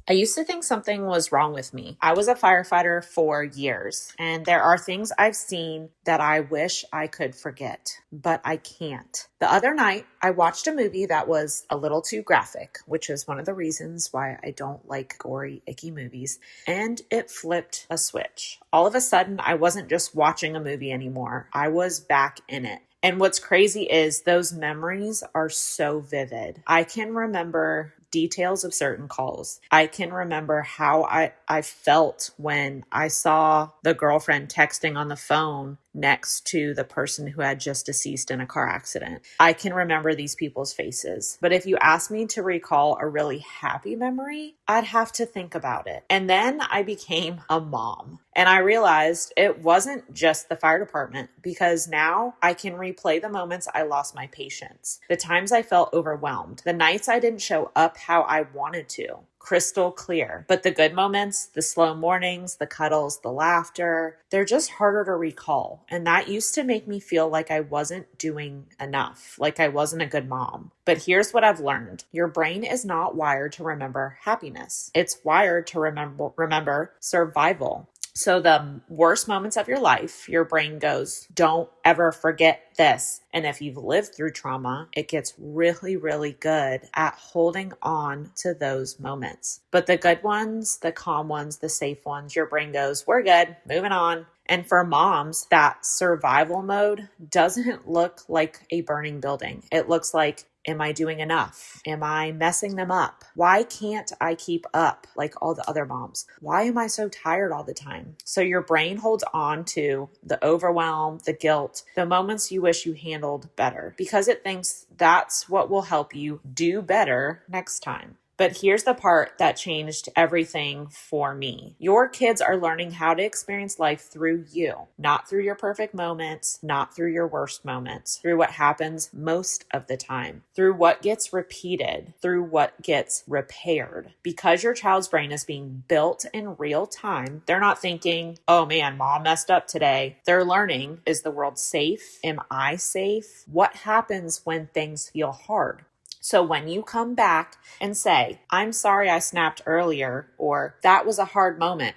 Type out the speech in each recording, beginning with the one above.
I used to think something was wrong with me. I was a firefighter for years, and there are things I've seen that I wish I could forget, but I can't. The other night, I watched a movie that was a little too graphic, which is one of the reasons why I don't like gory, icky movies, and it flipped a switch. All of a sudden, I wasn't just watching a movie anymore. I was back in it. And what's crazy is those memories are so vivid. I can remember details of certain calls. I can remember how I felt when I saw the girlfriend texting on the phone next to the person who had just deceased in a car accident. I can remember these people's faces. But if you ask me to recall a really happy memory, I'd have to think about it. And then I became a mom. And I realized it wasn't just the fire department, because now I can replay the moments I lost my patience, the times I felt overwhelmed, the nights I didn't show up how I wanted to. Crystal clear. But the good moments, the slow mornings, the cuddles, the laughter, they're just harder to recall. And that used to make me feel like I wasn't doing enough, like I wasn't a good mom. But here's what I've learned. Your brain is not wired to remember happiness. It's wired to remember survival. So the worst moments of your life, your brain goes, don't ever forget this. And if you've lived through trauma, it gets really, really good at holding on to those moments. But the good ones, the calm ones, the safe ones, your brain goes, we're good, moving on. And for moms, that survival mode doesn't look like a burning building. It looks like, am I doing enough? Am I messing them up? Why can't I keep up like all the other moms? Why am I so tired all the time? So your brain holds on to the overwhelm, the guilt, the moments you wish you handled better, because it thinks that's what will help you do better next time. But here's the part that changed everything for me. Your kids are learning how to experience life through you, not through your perfect moments, not through your worst moments, through what happens most of the time, through what gets repeated, through what gets repaired. Because your child's brain is being built in real time, they're not thinking, oh man, mom messed up today. They're learning, is the world safe? Am I safe? What happens when things feel hard? So when you come back and say, I'm sorry I snapped earlier, or that was a hard moment,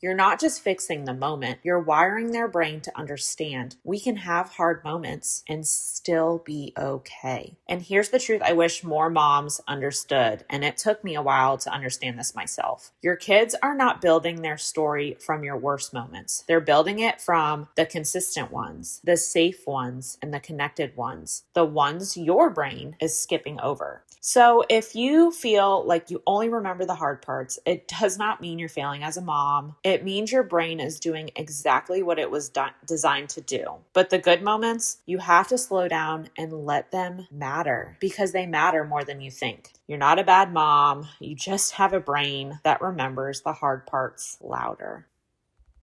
you're not just fixing the moment, you're wiring their brain to understand we can have hard moments and still be okay. And here's the truth I wish more moms understood, and it took me a while to understand this myself. Your kids are not building their story from your worst moments. They're building it from the consistent ones, the safe ones, and the connected ones, the ones your brain is skipping over. So if you feel like you only remember the hard parts, it does not mean you're failing as a mom. It means your brain is doing exactly what it was designed to do. But the good moments, you have to slow down and let them matter, because they matter more than you think. You're not a bad mom. You just have a brain that remembers the hard parts louder.